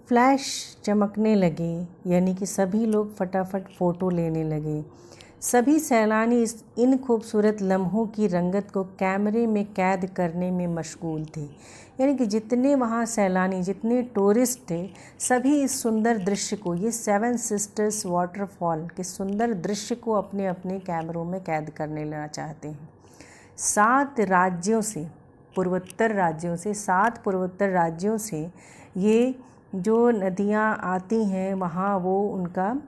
Flash चमकने लगे, यानी कि सभी लोग फटाफट फ़ोटो लेने लगे। सभी सैलानी इन खूबसूरत लम्हों की रंगत को कैमरे में कैद करने में मशगूल थे। यानी कि जितने वहाँ सैलानी, जितने टूरिस्ट थे, सभी इस सुंदर दृश्य को, ये 7 सिस्टर्स वाटरफॉल के सुंदर दृश्य को अपने अपने कैमरों में कैद करने लेना चाहते हैं। 7 राज्यों से, पूर्वोत्तर राज्यों से ये जो नदियाँ आती हैं, वहाँ वो उनका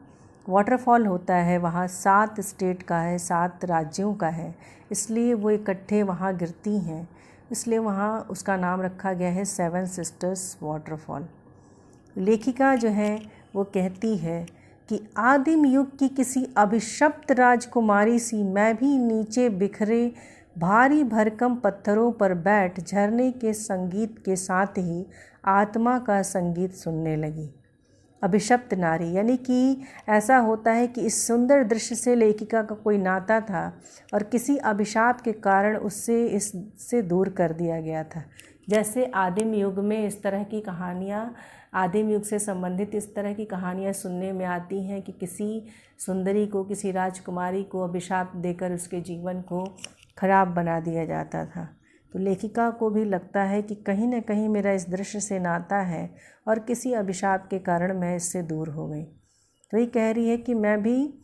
वाटरफॉल होता है। वहाँ 7 स्टेट का है, 7 राज्यों का है, इसलिए वो इकट्ठे वहाँ गिरती हैं, इसलिए वहाँ उसका नाम रखा गया है 7 सिस्टर्स वाटरफॉल। लेखिका जो है वो कहती है कि आदिम युग की किसी अभिशप्त राजकुमारी सी मैं भी नीचे बिखरे भारी भरकम पत्थरों पर बैठ झरने के संगीत के साथ ही आत्मा का संगीत सुनने लगी। अभिशप्त नारी, यानी कि ऐसा होता है कि इस सुंदर दृश्य से लेखिका का कोई नाता था और किसी अभिशाप के कारण उससे इससे दूर कर दिया गया था। जैसे आदिम युग में इस तरह की कहानियाँ, आदिम युग से संबंधित इस तरह की कहानियाँ सुनने में आती हैं कि किसी सुंदरी को, किसी राजकुमारी को अभिशाप देकर उसके जीवन को खराब बना दिया जाता था। तो लेखिका को भी लगता है कि कहीं न कहीं मेरा इस दृश्य से नाता है और किसी अभिशाप के कारण मैं इससे दूर हो गई। तो ये कह रही है कि मैं भी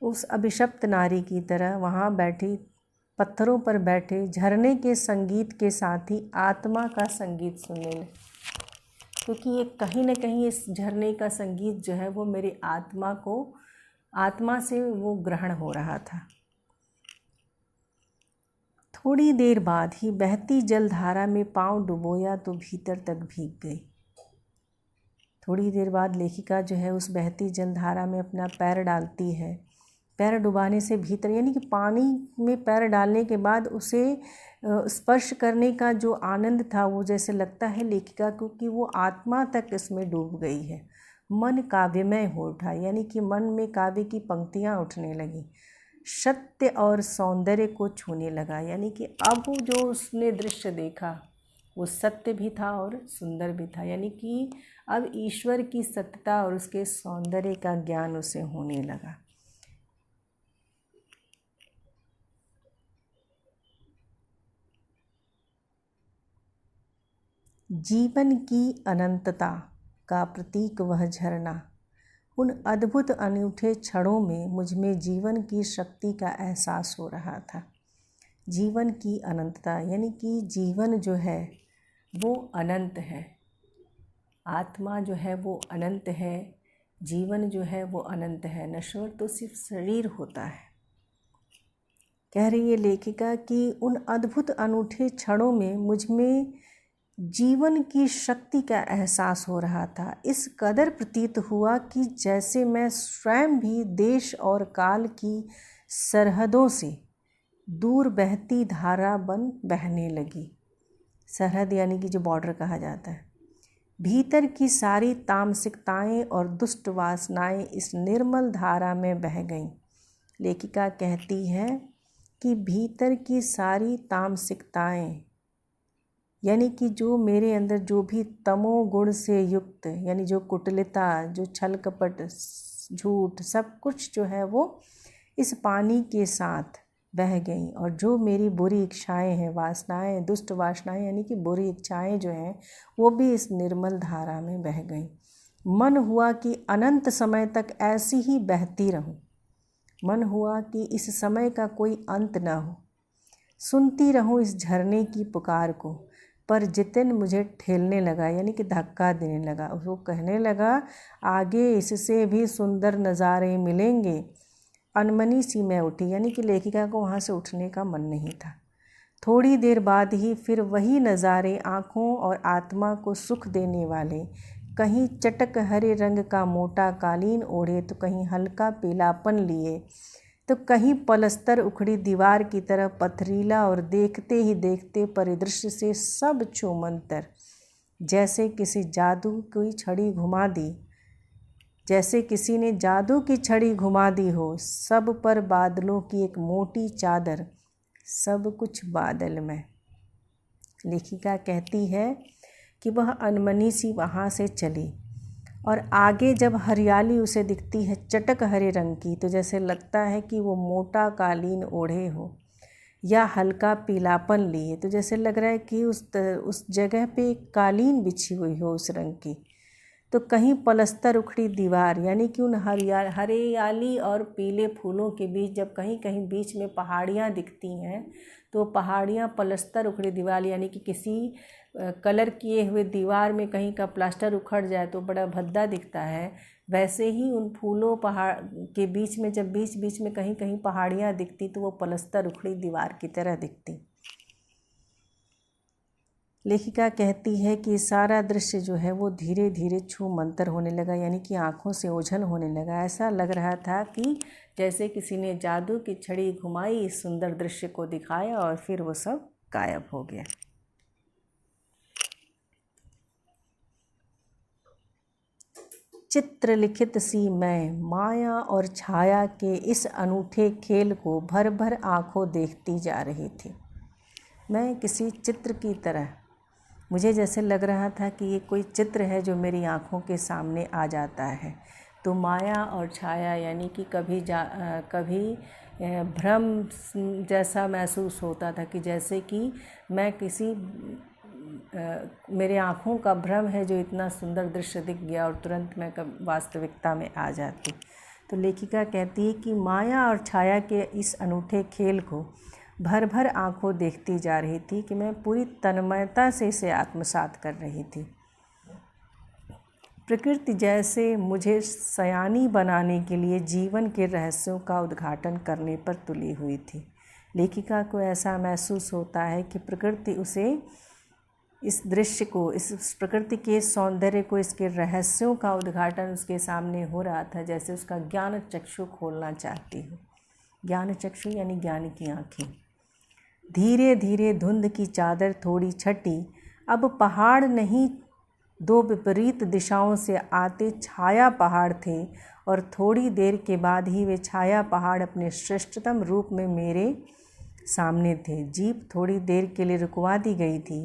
उस अभिशप्त नारी की तरह वहाँ बैठी, पत्थरों पर बैठे झरने के संगीत के साथ ही आत्मा का संगीत सुनने लगी, क्योंकि ये कहीं न कहीं इस झरने का संगीत जो है वो मेरी आत्मा से वो ग्रहण हो रहा था। थोड़ी देर बाद ही बहती जलधारा में पांव डुबोया तो भीतर तक भीग गई। थोड़ी देर बाद लेखिका जो है उस बहती जलधारा में अपना पैर डालती है। पैर डुबाने से भीतर, यानी कि पानी में पैर डालने के बाद उसे स्पर्श करने का जो आनंद था, वो जैसे लगता है लेखिका को कि वो आत्मा तक इसमें डूब गई है। मन काव्यमय हो उठा, यानी कि मन में काव्य की पंक्तियाँ उठने लगी। सत्य और सौंदर्य को छूने लगा, यानी कि अब जो उसने दृश्य देखा वो सत्य भी था और सुंदर भी था, यानी कि अब ईश्वर की सत्यता और उसके सौंदर्य का ज्ञान उसे होने लगा। जीवन की अनंतता का प्रतीक वह झरना, उन अद्भुत अनूठे क्षणों में मुझ में जीवन की शक्ति का एहसास हो रहा था। जीवन की अनंतता, यानी कि जीवन जो है वो अनंत है, आत्मा जो है वो अनंत है, जीवन जो है वो अनंत है, नश्वर तो सिर्फ शरीर होता है। कह रही है लेखिका कि उन अद्भुत अनूठे क्षणों में मुझ में जीवन की शक्ति का एहसास हो रहा था। इस कदर प्रतीत हुआ कि जैसे मैं स्वयं भी देश और काल की सरहदों से दूर बहती धारा बन बहने लगी। सरहद यानी कि जो बॉर्डर कहा जाता है। भीतर की सारी तामसिकताएं और दुष्ट वासनाएं इस निर्मल धारा में बह गईं। लेखिका कहती है कि भीतर की सारी तामसिकताएं, यानी कि जो मेरे अंदर जो भी तमोगुण से युक्त, यानी जो कुटिलता, जो छल कपट, झूठ, सब कुछ जो है वो इस पानी के साथ बह गई। और जो मेरी बुरी इच्छाएं हैं, वासनाएं, दुष्ट वासनाएं, यानी कि बुरी इच्छाएं जो हैं वो भी इस निर्मल धारा में बह गई। मन हुआ कि अनंत समय तक ऐसी ही बहती रहूं। मन हुआ कि इस समय का कोई अंत ना हो, सुनती रहूं इस झरने की पुकार को। पर जितिन मुझे ठेलने लगा, यानी कि धक्का देने लगा। वो कहने लगा आगे इससे भी सुंदर नज़ारे मिलेंगे। अनमनी सी मैं उठी, यानी कि लेखिका को वहाँ से उठने का मन नहीं था। थोड़ी देर बाद ही फिर वही नज़ारे आँखों और आत्मा को सुख देने वाले, कहीं चटक हरे रंग का मोटा कालीन ओढ़े तो कहीं हल्का पीलापन लिए तो कहीं पलस्तर उखड़ी दीवार की तरह पथरीला, और देखते ही देखते परिदृश्य से सब छूमंतर, जैसे किसी जादू की छड़ी घुमा दी, जैसे किसी ने जादू की छड़ी घुमा दी हो। सब पर बादलों की एक मोटी चादर, सब कुछ बादल में। लेखिका कहती है कि वह अनमनी सी वहाँ से चली। और आगे जब हरियाली उसे दिखती है चटक हरे रंग की, तो जैसे लगता है कि वो मोटा कालीन ओढ़े हो या हल्का पीलापन लिए, तो जैसे लग रहा है कि उस जगह पे एक कालीन बिछी हुई हो उस रंग की। तो कहीं पलस्तर उखड़ी दीवार, यानी कि उन हरियाली और पीले फूलों के बीच जब कहीं कहीं बीच में पहाड़ियाँ दिखती हैं, तो पहाड़ियाँ पलस्तर उखड़ी दीवार, यानी कि किसी कलर किए हुए दीवार में कहीं का प्लास्टर उखड़ जाए तो बड़ा भद्दा दिखता है, वैसे ही उन फूलों पहाड़ के बीच में जब बीच बीच में कहीं कहीं पहाड़ियाँ दिखती तो वो पलस्तर उखड़ी दीवार की तरह दिखती। लेखिका कहती है कि सारा दृश्य जो है वो धीरे धीरे छू मंतर होने लगा, यानी कि आँखों से ओझल होने लगा। ऐसा लग रहा था कि जैसे किसी ने जादू की छड़ी घुमाई, इस सुंदर दृश्य को दिखाया और फिर वो सब गायब हो गया। चित्रलिखित सी मैं माया और छाया के इस अनूठे खेल को भर भर आँखों देखती जा रही थी। मैं किसी चित्र की तरह, मुझे जैसे लग रहा था कि ये कोई चित्र है जो मेरी आँखों के सामने आ जाता है। तो माया और छाया, यानी कि कभी भ्रम जैसा महसूस होता था कि जैसे कि मैं किसी मेरे आँखों का भ्रम है जो इतना सुंदर दृश्य दिख गया और तुरंत मैं वास्तविकता में आ जाती। तो लेखिका कहती है कि माया और छाया के इस अनूठे खेल को भर भर आँखों देखती जा रही थी कि मैं पूरी तन्मयता से इसे आत्मसात कर रही थी। प्रकृति जैसे मुझे सयानी बनाने के लिए जीवन के रहस्यों का उद्घाटन करने पर तुली हुई थी। लेखिका को ऐसा महसूस होता है कि प्रकृति उसे इस दृश्य को, इस प्रकृति के सौंदर्य को, इसके रहस्यों का उद्घाटन उसके सामने हो रहा था, जैसे उसका ज्ञान चक्षु खोलना चाहती हो। ज्ञान चक्षु यानी ज्ञान की आँखें। धीरे धीरे धुंध की चादर थोड़ी छटी। अब पहाड़ नहीं, दो विपरीत दिशाओं से आते छाया पहाड़ थे और थोड़ी देर के बाद ही वे छाया पहाड़ अपने श्रेष्ठतम रूप में मेरे सामने थे। जीप थोड़ी देर के लिए रुकवा दी गई थी।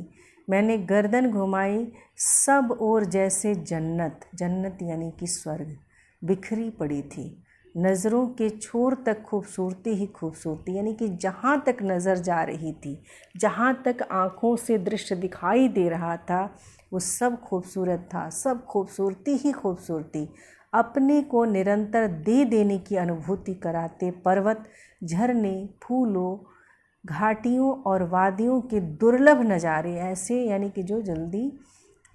मैंने गर्दन घुमाई, सब ओर जैसे जन्नत यानी कि स्वर्ग बिखरी पड़ी थी। नज़रों के छोर तक खूबसूरती ही खूबसूरती, यानी कि जहाँ तक नज़र जा रही थी, जहाँ तक आँखों से दृश्य दिखाई दे रहा था, वो सब खूबसूरत था। सब खूबसूरती ही खूबसूरती, अपने को निरंतर दे देने की अनुभूति कराते पर्वत, झरने, फूलों, घाटियों और वादियों के दुर्लभ नज़ारे ऐसे, यानी कि जो जल्दी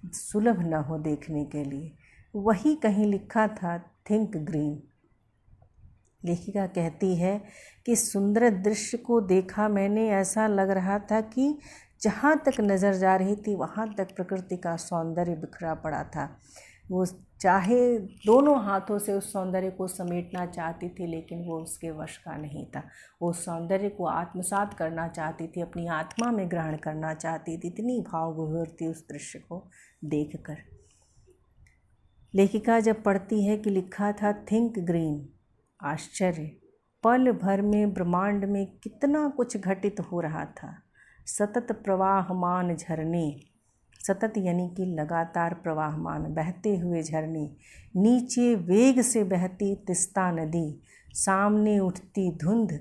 सुलभ न हो देखने के लिए। वही कहीं लिखा था थिंक ग्रीन। लेखिका कहती है कि सुंदर दृश्य को देखा मैंने, ऐसा लग रहा था कि जहाँ तक नज़र जा रही थी वहाँ तक प्रकृति का सौंदर्य बिखरा पड़ा था। वो चाहे दोनों हाथों से उस सौंदर्य को समेटना चाहती थी, लेकिन वो उसके वश का नहीं था। वो सौंदर्य को आत्मसात करना चाहती थी, अपनी आत्मा में ग्रहण करना चाहती थी। इतनी भाव विभोर थी उस दृश्य को देखकर। लेखिका जब पढ़ती है कि लिखा था थिंक ग्रीन, आश्चर्य, पल भर में ब्रह्मांड में कितना कुछ घटित हो रहा था। सतत प्रवाहमान झरने, सतत यानी कि लगातार प्रवाहमान बहते हुए झरने, नीचे वेग से बहती तिस्ता नदी, सामने उठती धुंध,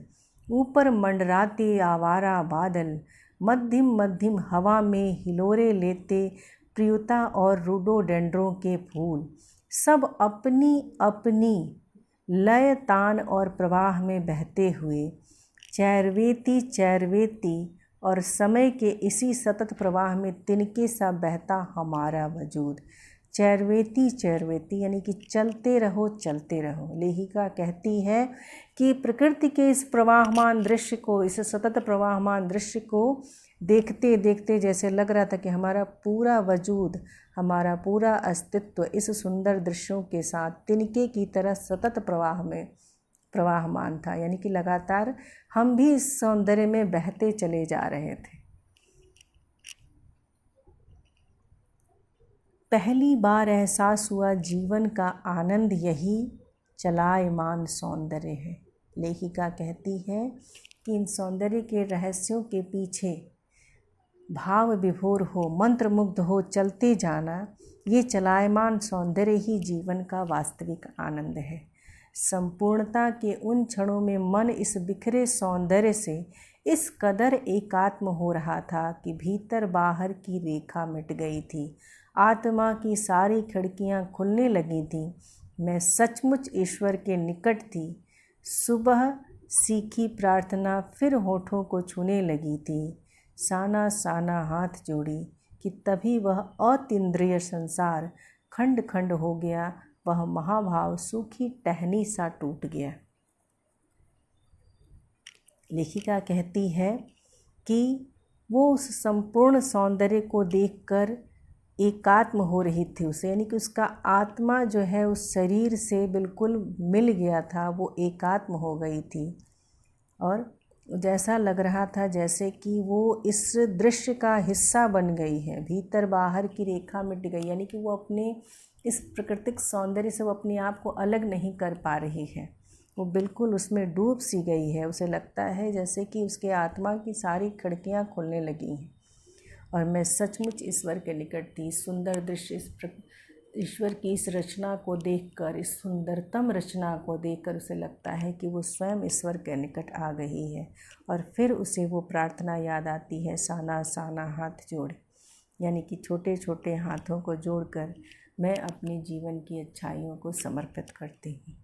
ऊपर मंडराते आवारा बादल, मध्यम मध्यम हवा में हिलोरे लेते प्रियुता और रोडोडेंड्रों के फूल, सब अपनी अपनी लय, तान और प्रवाह में बहते हुए चैरवेती चैरवेती, और समय के इसी सतत प्रवाह में तिनके सा बहता हमारा वजूद। चैरवेती चैरवेती यानी कि चलते रहो चलते रहो। लेखिका कहती है कि प्रकृति के इस प्रवाहमान दृश्य को, इस सतत प्रवाहमान दृश्य को देखते देखते जैसे लग रहा था कि हमारा पूरा वजूद, हमारा पूरा अस्तित्व इस सुंदर दृश्यों के साथ तिनके की तरह सतत प्रवाह में प्रवाहमान था, यानी कि लगातार हम भी इस सौंदर्य में बहते चले जा रहे थे। पहली बार एहसास हुआ जीवन का आनंद यही चलायमान सौंदर्य है। लेखिका कहती है कि इन सौंदर्य के रहस्यों के पीछे भाव विभोर हो, मंत्रमुग्ध हो चलते जाना, ये चलायमान सौंदर्य ही जीवन का वास्तविक आनंद है। संपूर्णता के उन क्षणों में मन इस बिखरे सौंदर्य से इस कदर एकात्म हो रहा था कि भीतर बाहर की रेखा मिट गई थी। आत्मा की सारी खिड़कियां खुलने लगी थीं। मैं सचमुच ईश्वर के निकट थी। सुबह सीखी प्रार्थना फिर होठों को छूने लगी थी। साना साना हाथ जोड़ी कि तभी वह अतीन्द्रिय संसार खंड खंड हो गया। वह महाभाव सूखी टहनी सा टूट गया। लेखिका कहती है कि वो उस संपूर्ण सौंदर्य को देखकर एकात्म हो रही थी उसे, यानी कि उसका आत्मा जो है उस शरीर से बिल्कुल मिल गया था, वो एकात्म हो गई थी। और जैसा लग रहा था जैसे कि वो इस दृश्य का हिस्सा बन गई है। भीतर बाहर की रेखा मिट गई, यानी कि वो अपने इस प्राकृतिक सौंदर्य से वो अपने आप को अलग नहीं कर पा रही है। वो बिल्कुल उसमें डूब सी गई है। उसे लगता है जैसे कि उसके आत्मा की सारी खिड़कियां खुलने लगी हैं। और मैं सचमुच ईश्वर के निकट थी। सुंदर दृश्य, ईश्वर की इस रचना को देखकर, इस सुंदरतम रचना को देखकर उसे लगता है कि वो स्वयं ईश्वर के निकट आ गई है। और फिर उसे वो प्रार्थना याद आती है, साना साना हाथ जोड़, यानी कि छोटे छोटे हाथों को जोड़कर मैं अपने जीवन की अच्छाइयों को समर्पित करती हूँ।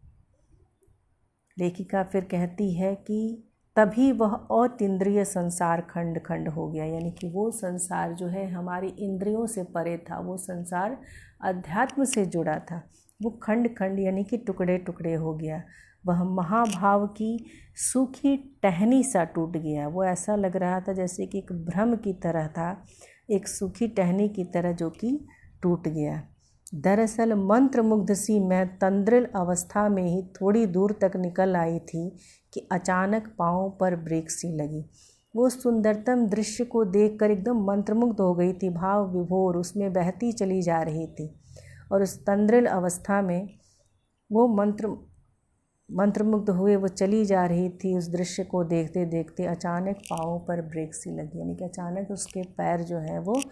लेखिका फिर कहती है कि तभी वह अतीन्द्रिय संसार खंड खंड हो गया, यानी कि वो संसार जो है हमारी इंद्रियों से परे था, वो संसार अध्यात्म से जुड़ा था, वो खंड खंड यानी कि टुकड़े टुकड़े हो गया। वह महाभाव की सूखी टहनी सा टूट गया। वो ऐसा लग रहा था जैसे कि एक भ्रम की तरह था, एक सूखी टहनी की तरह जो कि टूट गया। दरअसल मंत्रमुग्ध सी मैं तंद्रिल अवस्था में ही थोड़ी दूर तक निकल आई थी कि अचानक पाँव पर ब्रेक सी लगी। वो सुंदरतम दृश्य को देखकर एकदम मंत्रमुग्ध हो गई थी, भाव विभोर उसमें बहती चली जा रही थी। और उस तंद्रिल अवस्था में वो मंत्रमुग्ध हुए वो चली जा रही थी। उस दृश्य को देखते देखते अचानक पाँव पर ब्रेक सी लगी, यानी कि अचानक उसके पैर जो हैं वो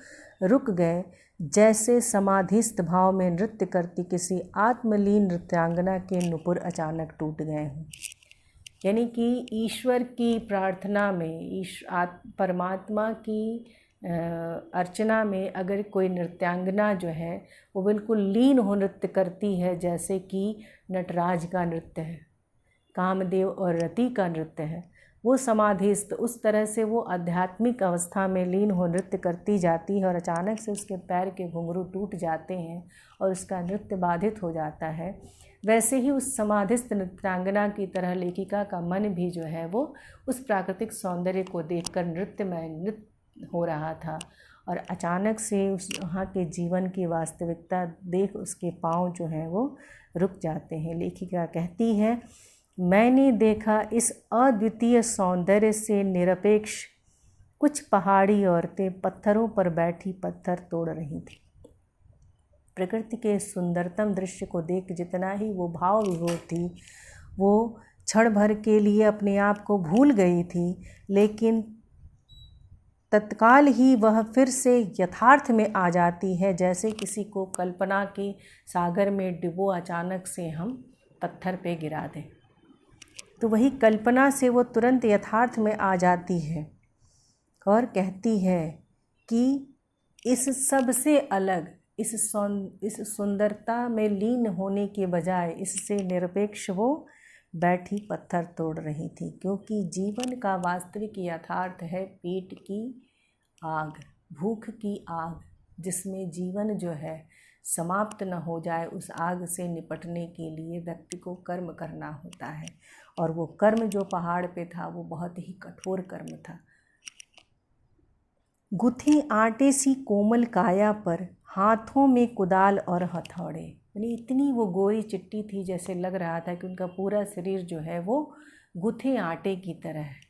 रुक गए, जैसे समाधिस्थ भाव में नृत्य करती किसी आत्मलीन नृत्यांगना के नुपुर अचानक टूट गए हों। यानी कि ईश्वर की प्रार्थना में, परमात्मा की अर्चना में अगर कोई नृत्यांगना जो है वो बिल्कुल लीन हो नृत्य करती है, जैसे कि नटराज का नृत्य है, कामदेव और रति का नृत्य है, वो समाधिस्थ उस तरह से वो आध्यात्मिक अवस्था में लीन हो नृत्य करती जाती है और अचानक से उसके पैर के घुंघरू टूट जाते हैं और उसका नृत्य बाधित हो जाता है। वैसे ही उस समाधिस्थ नृत्यांगना की तरह लेखिका का मन भी जो है वो उस प्राकृतिक सौंदर्य को देखकर नृत्य हो रहा था। और अचानक से उस वहाँ के जीवन की वास्तविकता देख उसके पाँव जो हैं वो रुक जाते हैं। लेखिका कहती है, मैंने देखा इस अद्वितीय सौंदर्य से निरपेक्ष कुछ पहाड़ी औरतें पत्थरों पर बैठी पत्थर तोड़ रही थी। प्रकृति के सुंदरतम दृश्य को देख जितना ही वो भाव विभोर थी, वो क्षण भर के लिए अपने आप को भूल गई थी, लेकिन तत्काल ही वह फिर से यथार्थ में आ जाती है, जैसे किसी को कल्पना के सागर में डुबो अचानक से हम पत्थर पे गिरा दें, तो वही कल्पना से वो तुरंत यथार्थ में आ जाती है और कहती है कि इस सब से अलग, इस सुंदरता में लीन होने के बजाय इससे निरपेक्ष वो बैठी पत्थर तोड़ रही थी, क्योंकि जीवन का वास्तविक यथार्थ है पेट की आग, भूख की आग, जिसमें जीवन जो है समाप्त न हो जाए। उस आग से निपटने के लिए व्यक्ति को कर्म करना होता है, और वो कर्म जो पहाड़ पे था वो बहुत ही कठोर कर्म था। गुथी आटे सी कोमल काया पर हाथों में कुदाल और हथौड़े, यानी इतनी वो गोरी चिट्टी थी जैसे लग रहा था कि उनका पूरा शरीर जो है वो गुथे आटे की तरह है।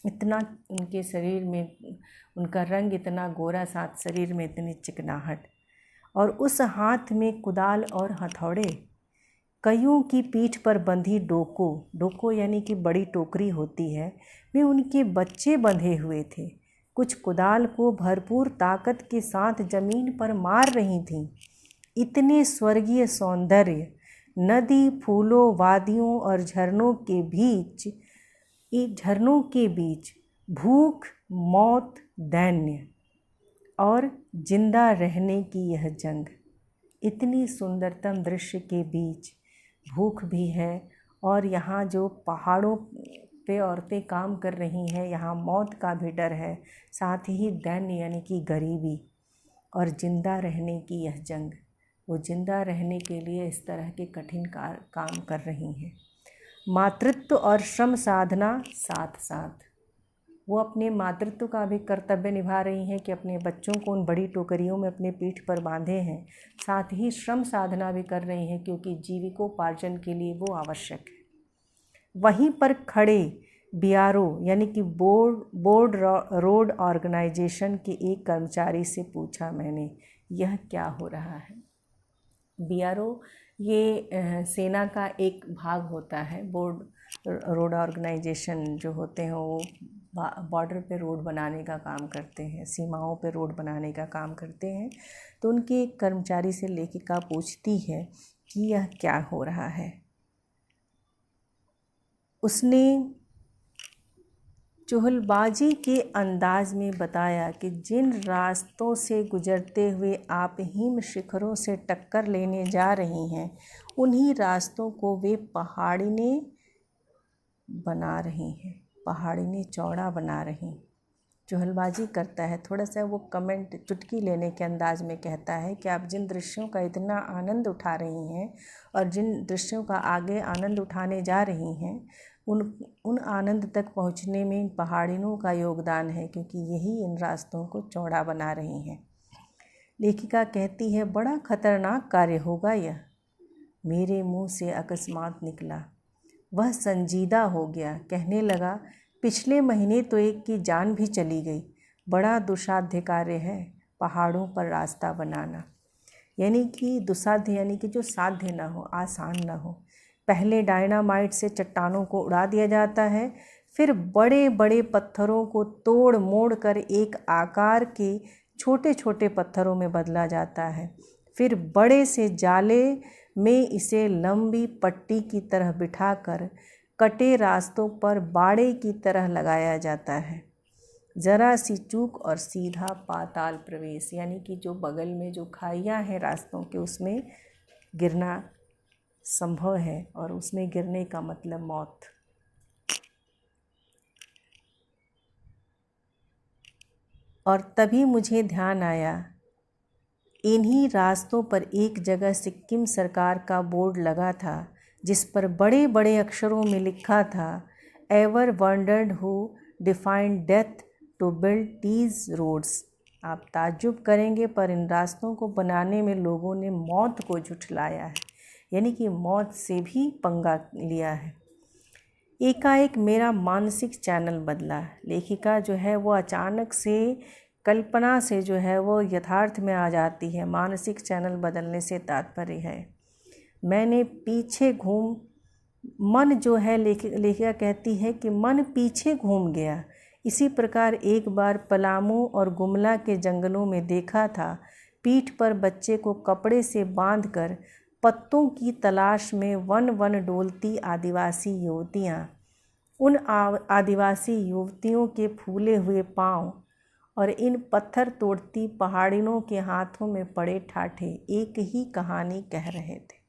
इतना उनके शरीर में उनका रंग इतना गोरा, साथ शरीर में इतनी चिकनाहट, और उस हाथ में कुदाल और हथौड़े। कईयों की पीठ पर बंधी डोको यानी कि बड़ी टोकरी होती है, में उनके बच्चे बंधे हुए थे। कुछ कुदाल को भरपूर ताकत के साथ जमीन पर मार रही थीं। इतने स्वर्गीय सौंदर्य, नदी, फूलों, वादियों और झरनों के बीच भूख, मौत, दैन्य और जिंदा रहने की यह जंग। इतनी सुंदरतम दृश्य के बीच भूख भी है, और यहाँ जो पहाड़ों पे औरतें काम कर रही हैं, यहाँ मौत का भी डर है, साथ ही दैन्य यानी कि गरीबी और जिंदा रहने की यह जंग। वो जिंदा रहने के लिए इस तरह के कठिन काम कर रही हैं। मातृत्व और श्रम साधना साथ साथ, वो अपने मातृत्व का भी कर्तव्य निभा रही हैं कि अपने बच्चों को उन बड़ी टोकरियों में अपने पीठ पर बांधे हैं, साथ ही श्रम साधना भी कर रही हैं क्योंकि जीविकोपार्जन के लिए वो आवश्यक है। वहीं पर खड़े बीआरओ यानी कि बोर्ड रोड ऑर्गेनाइजेशन के एक कर्मचारी से पूछा मैंने, यह क्या हो रहा है। बीआरओ ये सेना का एक भाग होता है। बोर्ड रोड ऑर्गेनाइजेशन जो होते हैं वो बॉर्डर पे रोड बनाने का काम करते हैं, सीमाओं पे रोड बनाने का काम करते हैं। तो उनके एक कर्मचारी से लेखिका पूछती है कि यह क्या हो रहा है। उसने चुहलबाजी के अंदाज में बताया कि जिन रास्तों से गुजरते हुए आप हिम शिखरों से टक्कर लेने जा रही हैं, उन्हीं रास्तों को वे पहाड़िने बना रही हैं, पहाड़िने चौड़ा बना रही। चुहलबाजी करता है, थोड़ा सा वो कमेंट चुटकी लेने के अंदाज में कहता है कि आप जिन दृश्यों का इतना आनंद उठा रही हैं और जिन दृश्यों का आगे आनंद उठाने जा रही हैं, उन आनंद तक पहुंचने में इन पहाड़ियों का योगदान है, क्योंकि यही इन रास्तों को चौड़ा बना रही हैं। लेखिका कहती है, बड़ा खतरनाक कार्य होगा यह। मेरे मुंह से अकस्मात निकला। वह संजीदा हो गया, कहने लगा, पिछले महीने तो एक की जान भी चली गई। बड़ा दुस्साध्य कार्य है पहाड़ों पर रास्ता बनाना। यानी कि दुस्साध्य यानी कि जो साध्य ना हो, आसान ना हो। पहले डायनामाइट से चट्टानों को उड़ा दिया जाता है, फिर बड़े बड़े पत्थरों को तोड़ मोड़ कर एक आकार के छोटे छोटे पत्थरों में बदला जाता है। फिर बड़े से जाले में इसे लंबी पट्टी की तरह बिठाकर कटे रास्तों पर बाड़े की तरह लगाया जाता है। ज़रा सी चूक और सीधा पाताल प्रवेश, यानी कि जो बगल में जो खाइयाँ हैं रास्तों के, उसमें गिरना संभव है, और उसमें गिरने का मतलब मौत। और तभी मुझे ध्यान आया, इन्हीं रास्तों पर एक जगह सिक्किम सरकार का बोर्ड लगा था, जिस पर बड़े बड़े अक्षरों में लिखा था, ever wondered who defied death to build these roads. आप ताज्जुब करेंगे, पर इन रास्तों को बनाने में लोगों ने मौत को झुठलाया है, यानी कि मौत से भी पंगा लिया है। एकाएक मेरा मानसिक चैनल बदला। लेखिका जो है वो अचानक से कल्पना से जो है वो यथार्थ में आ जाती है। मानसिक चैनल बदलने से तात्पर्य है, मैंने पीछे मन जो है, लेखिका कहती है कि मन पीछे घूम गया। इसी प्रकार एक बार पलामू और गुमला के जंगलों में देखा था, पीठ पर बच्चे को कपड़े से बांधकर पत्तों की तलाश में वन वन डोलती आदिवासी युवतियाँ। उन आदिवासी युवतियों के फूले हुए पाँव और इन पत्थर तोड़ती पहाड़ियों के हाथों में पड़े ठाठे एक ही कहानी कह रहे थे।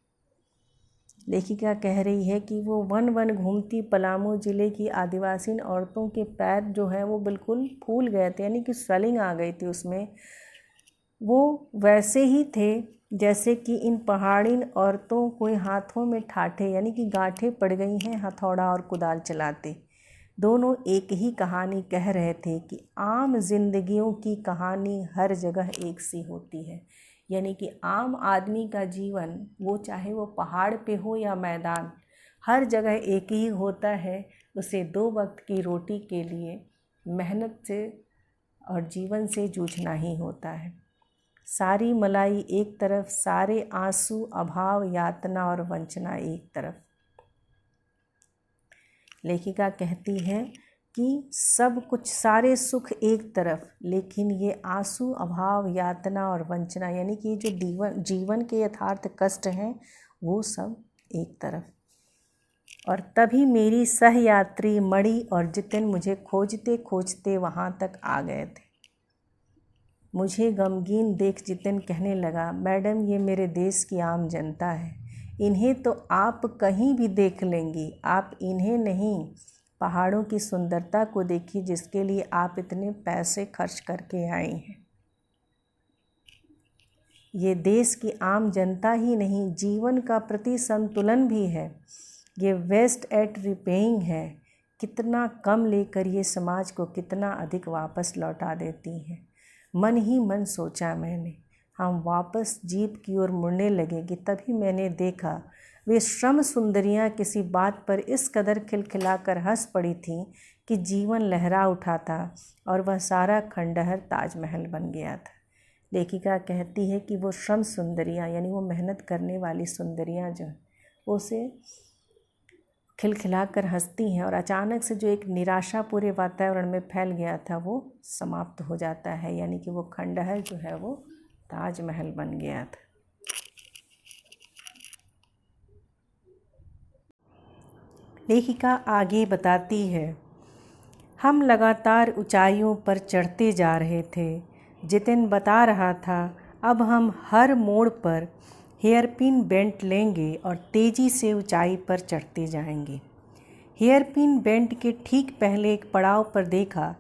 लेखिका कह रही है कि वो वन वन घूमती पलामू जिले की आदिवासी औरतों के पैर जो है वो बिल्कुल फूल गए थे, यानी कि स्वेलिंग आ गई थी उसमें। वो वैसे ही थे जैसे कि इन पहाड़ी औरतों को हाथों में ठाठे यानी कि गांठें पड़ गई हैं हथौड़ा और कुदाल चलाते। दोनों एक ही कहानी कह रहे थे कि आम जिंदगियों की कहानी हर जगह एक सी होती है, यानी कि आम आदमी का जीवन, वो चाहे वो पहाड़ पे हो या मैदान, हर जगह एक ही होता है। उसे 2 वक्त की रोटी के लिए मेहनत से और जीवन से जूझना ही होता है। सारी मलाई एक तरफ, सारे आंसू, अभाव, यातना और वंचना एक तरफ। लेखिका कहती है कि सब कुछ, सारे सुख एक तरफ, लेकिन ये आंसू, अभाव, यातना और वंचना, यानी कि जो जीवन के यथार्थ कष्ट हैं वो सब एक तरफ। और तभी मेरी सहयात्री मणि और जितिन मुझे खोजते खोजते वहाँ तक आ गए थे। मुझे गमगीन देख जितिन कहने लगा, मैडम ये मेरे देश की आम जनता है, इन्हें तो आप कहीं भी देख लेंगी, आप इन्हें नहीं, पहाड़ों की सुंदरता को देखिए जिसके लिए आप इतने पैसे खर्च करके आई हैं। ये देश की आम जनता ही नहीं, जीवन का प्रति संतुलन भी है। ये वेस्ट एट रिपेइंग है, कितना कम लेकर ये समाज को कितना अधिक वापस लौटा देती हैं। मन ही मन सोचा मैंने। हम वापस जीप की ओर मुड़ने लगे कि तभी मैंने देखा वे श्रम सुंदरियां किसी बात पर इस कदर खिलखिलाकर हंस पड़ी थीं कि जीवन लहरा उठा था और वह सारा खंडहर ताजमहल बन गया था। लेखिका कहती है कि वो श्रम सुंदरियां, यानी वो मेहनत करने वाली सुंदरियां जो उसे खिलखिलाकर हंसती हैं, और अचानक से जो एक निराशा पूरे वातावरण में फैल गया था वो समाप्त हो जाता है, यानी कि वो खंडहर जो है वो ताजमहल बन गया था। लेखिका आगे बताती है, हम लगातार ऊंचाइयों पर चढ़ते जा रहे थे। जितिन बता रहा था, अब हम हर मोड़ पर हेयरपिन बेंट लेंगे और तेज़ी से ऊंचाई पर चढ़ते जाएंगे। हेयरपिन बेंट के ठीक पहले एक पड़ाव पर देखा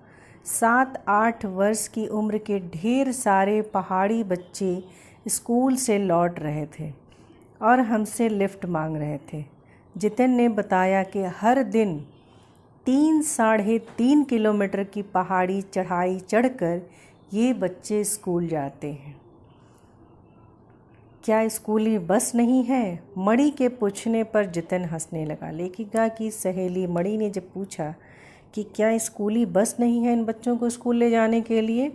7-8 वर्ष की उम्र के ढेर सारे पहाड़ी बच्चे स्कूल से लौट रहे थे और हमसे लिफ्ट मांग रहे थे। जितिन ने बताया कि हर दिन 3-3.5 किलोमीटर की पहाड़ी चढ़ाई चढ़कर ये बच्चे स्कूल जाते हैं। क्या स्कूली बस नहीं है? मणि के पूछने पर जितिन हंसने लगा। लेखिका की सहेली मणि ने जब पूछा कि क्या स्कूली बस नहीं है इन बच्चों को स्कूल ले जाने के लिए,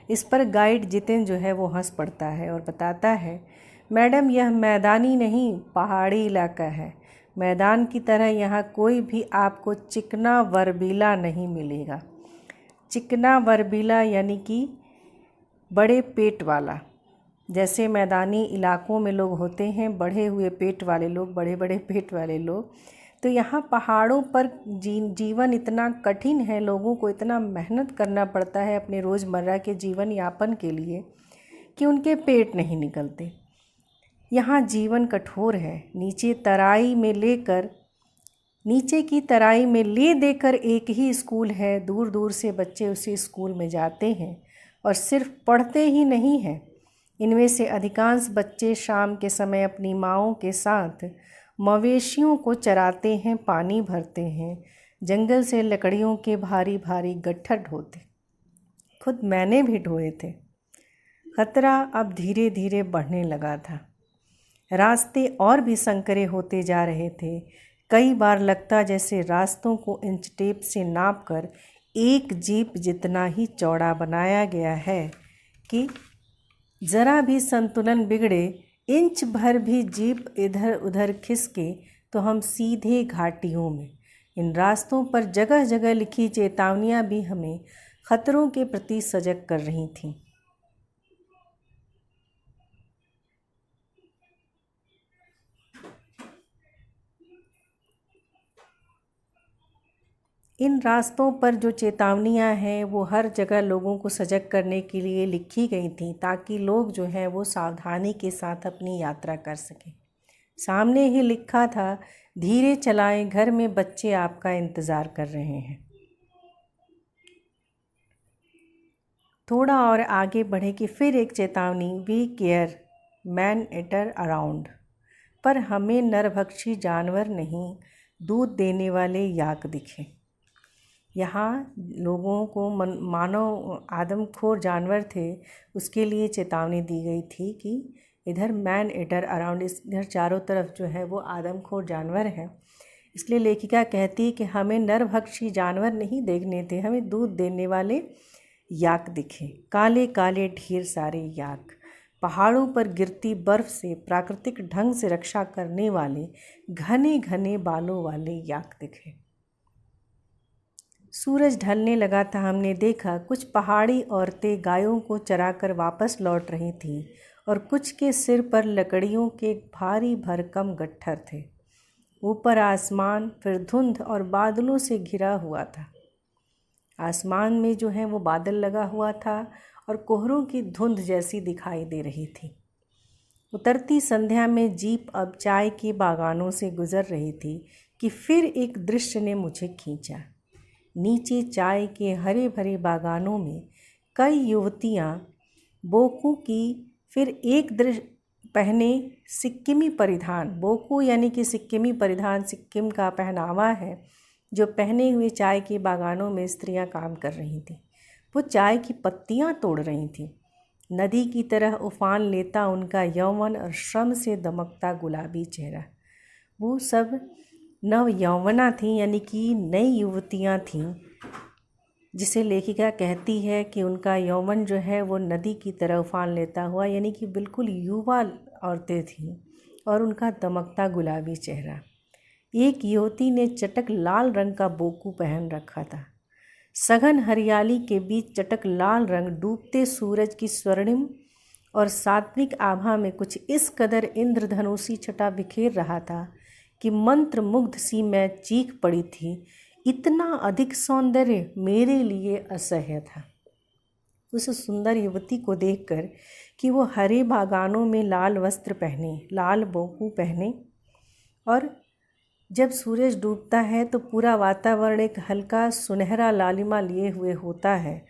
इस पर गाइड जितिन जो है वो हंस पड़ता है और बताता है, मैडम यह मैदानी नहीं पहाड़ी इलाका है। मैदान की तरह यहाँ कोई भी आपको चिकना वर्बीला नहीं मिलेगा। चिकना वर्बीला यानी कि बड़े पेट वाला, जैसे मैदानी इलाकों में लोग होते हैं बढ़े हुए पेट वाले लोग, बड़े बड़े पेट वाले लोग, तो यहाँ पहाड़ों पर जीवन इतना कठिन है, लोगों को इतना मेहनत करना पड़ता है अपने रोज़मर्रा के जीवन यापन के लिए कि उनके पेट नहीं निकलते। यहाँ जीवन कठोर है। नीचे की तराई में ले देकर एक ही स्कूल है, दूर दूर से बच्चे उसी स्कूल में जाते हैं और सिर्फ पढ़ते ही नहीं हैं। इनमें से अधिकांश बच्चे शाम के समय अपनी माँओं के साथ मवेशियों को चराते हैं, पानी भरते हैं, जंगल से लकड़ियों के भारी भारी गट्ठर ढोते। खुद मैंने भी ढोए थे। खतरा अब धीरे धीरे बढ़ने लगा था। रास्ते और भी संकरे होते जा रहे थे। कई बार लगता जैसे रास्तों को इंच टेप से नापकर एक जीप जितना ही चौड़ा बनाया गया है कि ज़रा भी संतुलन बिगड़े, इंच भर भी जीप इधर उधर खिसके तो हम सीधे घाटियों में। इन रास्तों पर जगह जगह लिखी चेतावनियां भी हमें खतरों के प्रति सजग कर रही थीं। इन रास्तों पर जो चेतावनियां हैं वो हर जगह लोगों को सजग करने के लिए लिखी गई थी, ताकि लोग जो हैं वो सावधानी के साथ अपनी यात्रा कर सकें। सामने ही लिखा था, धीरे चलाएं, घर में बच्चे आपका इंतज़ार कर रहे हैं। थोड़ा और आगे बढ़े कि फिर एक चेतावनी, be care man eater around. पर हमें नरभक्षी जानवर नहीं, दूध देने वाले याक दिखे। यहाँ लोगों को मानव आदमखोर जानवर थे, उसके लिए चेतावनी दी गई थी कि इधर मैन ईटर अराउंड, इधर चारों तरफ जो है वो आदमखोर जानवर हैं। इसलिए लेखिका कहती है कि हमें नरभक्षी जानवर नहीं देखने थे, हमें दूध देने वाले याक दिखे। काले काले ढेर सारे याक, पहाड़ों पर गिरती बर्फ़ से प्राकृतिक ढंग से रक्षा करने वाले घने घने बालों वाले याक दिखे। सूरज ढलने लगा था। हमने देखा कुछ पहाड़ी औरतें गायों को चराकर वापस लौट रही थीं और कुछ के सिर पर लकड़ियों के भारी भरकम गट्ठर थे। ऊपर आसमान फिर धुंध और बादलों से घिरा हुआ था। आसमान में जो है वो बादल लगा हुआ था और कोहरों की धुंध जैसी दिखाई दे रही थी। उतरती संध्या में जीप अब चाय के बागानों से गुजर रही थी कि फिर एक दृश्य ने मुझे खींचा। नीचे चाय के हरे भरे बागानों में कई युवतियाँ बोकू की फिर एक दृश्य पहने सिक्किमी परिधान, बोकू यानी कि सिक्किमी परिधान सिक्किम का पहनावा है जो पहने हुए चाय के बागानों में स्त्रियां काम कर रही थीं। वो चाय की पत्तियां तोड़ रही थीं। नदी की तरह उफान लेता उनका यौवन और श्रम से दमकता गुलाबी चेहरा। वो सब नव यौवना थीं, यानी कि नई युवतियां थीं, जिसे लेखिका कहती है कि उनका यौवन जो है वो नदी की तरह उफान लेता हुआ, यानी कि बिल्कुल युवा औरतें थीं और उनका दमकता गुलाबी चेहरा। एक युवती ने चटक लाल रंग का बोकू पहन रखा था। सघन हरियाली के बीच चटक लाल रंग डूबते सूरज की स्वर्णिम और सात्विक आभा में कुछ इस कदर इंद्रधनुषी छटा बिखेर रहा था कि मंत्र मुग्ध सी मैं चीख पड़ी थी। इतना अधिक सौंदर्य मेरे लिए असह्य था। उस सुंदर युवती को देखकर कि वो हरे बागानों में लाल वस्त्र पहने, लाल बोकू पहने, और जब सूरज डूबता है तो पूरा वातावरण एक हल्का सुनहरा लालिमा लिए हुए होता है,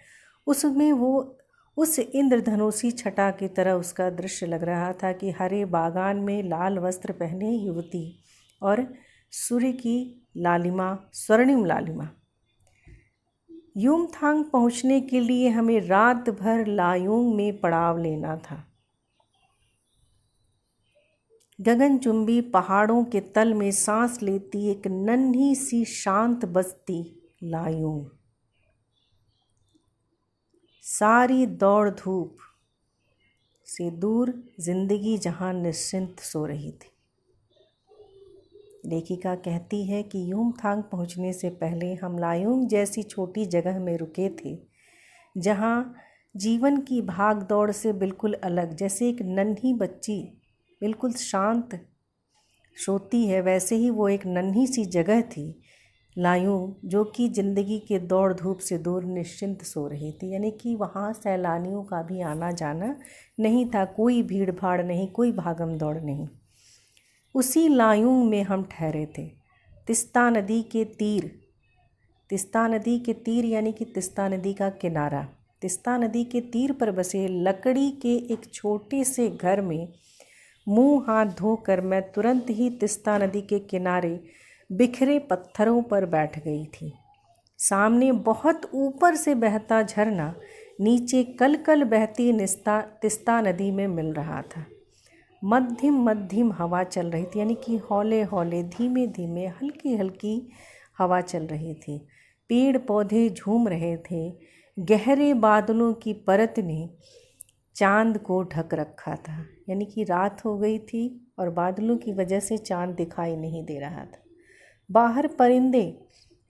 उसमें वो उस इंद्रधनुषी छटा की तरह उसका दृश्य लग रहा था कि हरे बागान में लाल वस्त्र पहने युवती और सूर्य की लालिमा, स्वर्णिम लालिमा। युमथांग पहुंचने के लिए हमें रात भर लायोंग में पड़ाव लेना था। गगनचुंबी पहाड़ों के तल में सांस लेती एक नन्ही सी शांत बस्ती लायोंग। सारी दौड़ धूप से दूर जिंदगी जहां निश्चिंत सो रही थी। लेखिका कहती है कि युमथांग पहुंचने से पहले हम लायोंग जैसी छोटी जगह में रुके थे, जहां जीवन की भाग दौड़ से बिल्कुल अलग, जैसे एक नन्ही बच्ची बिल्कुल शांत सोती है, वैसे ही वो एक नन्ही सी जगह थी लायोंग, जो कि ज़िंदगी के दौड़ धूप से दूर निश्चिंत सो रही थी। यानी कि वहाँ सैलानियों का भी आना जाना नहीं था, कोई भीड़ भाड़ नहीं, कोई भागम दौड़ नहीं। उसी लायोंग में हम ठहरे थे। तिस्ता नदी के तीर, तिस्ता नदी के तीर यानी कि तिस्ता नदी का किनारा, तिस्ता नदी के तीर पर बसे लकड़ी के एक छोटे से घर में मुंह हाथ धोकर मैं तुरंत ही तिस्ता नदी के किनारे बिखरे पत्थरों पर बैठ गई थी। सामने बहुत ऊपर से बहता झरना नीचे कल कल बहती तिस्ता नदी में मिल रहा था। मध्यम मध्यम हवा चल रही थी, यानी कि हौले हौले, धीमे धीमे, हल्की हल्की हवा चल रही थी। पेड़ पौधे झूम रहे थे। गहरे बादलों की परत ने चांद को ढक रखा था, यानी कि रात हो गई थी और बादलों की वजह से चांद दिखाई नहीं दे रहा था। बाहर परिंदे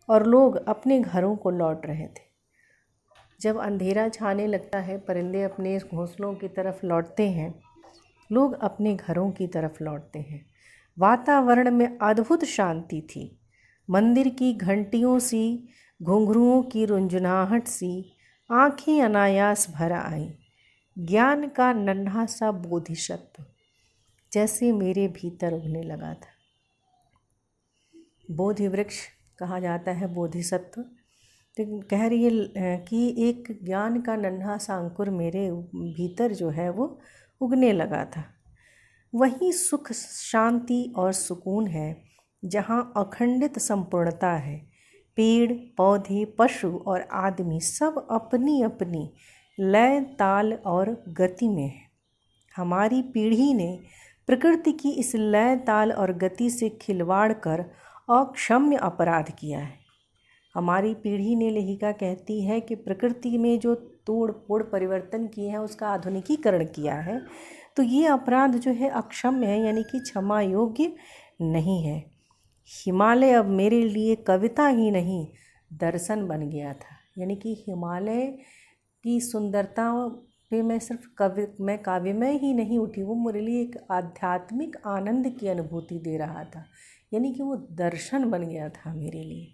और लोग अपने घरों को लौट रहे थे। जब अंधेरा छाने लगता है, परिंदे अपने घोंसलों की तरफ लौटते हैं, लोग अपने घरों की तरफ लौटते हैं। वातावरण में अद्भुत शांति थी। मंदिर की घंटियों सी, घुंघरुओं की रुंझुनाहट सी आंखें अनायास भर आईं। ज्ञान का नन्हा सा बोधिसत्व जैसे मेरे भीतर उगने लगा था। बोधि वृक्ष कहा जाता है बोधिसत्व। तो कह रही है कि एक ज्ञान का नन्हा सा अंकुर मेरे भीतर जो है वो उगने लगा था। वही सुख, शांति और सुकून है जहाँ अखंडित संपूर्णता है। पेड़ पौधे, पशु और आदमी सब अपनी अपनी लय, ताल और गति में है। हमारी पीढ़ी ने प्रकृति की इस लय, ताल और गति से खिलवाड़ कर अक्षम्य अपराध किया है। हमारी पीढ़ी ने, लेखिका कहती है, कि प्रकृति में जो तोड़ फोड़ परिवर्तन किए हैं उसका आधुनिकीकरण किया है, तो ये अपराध जो है अक्षम्य है, यानी कि क्षमा योग्य नहीं है। हिमालय अब मेरे लिए कविता ही नहीं दर्शन बन गया था। यानी कि हिमालय की सुंदरता पे मैं काव्यमय ही नहीं उठी, वो मेरे लिए एक आध्यात्मिक आनंद की अनुभूति दे रहा था। यानी कि वो दर्शन बन गया था मेरे लिए।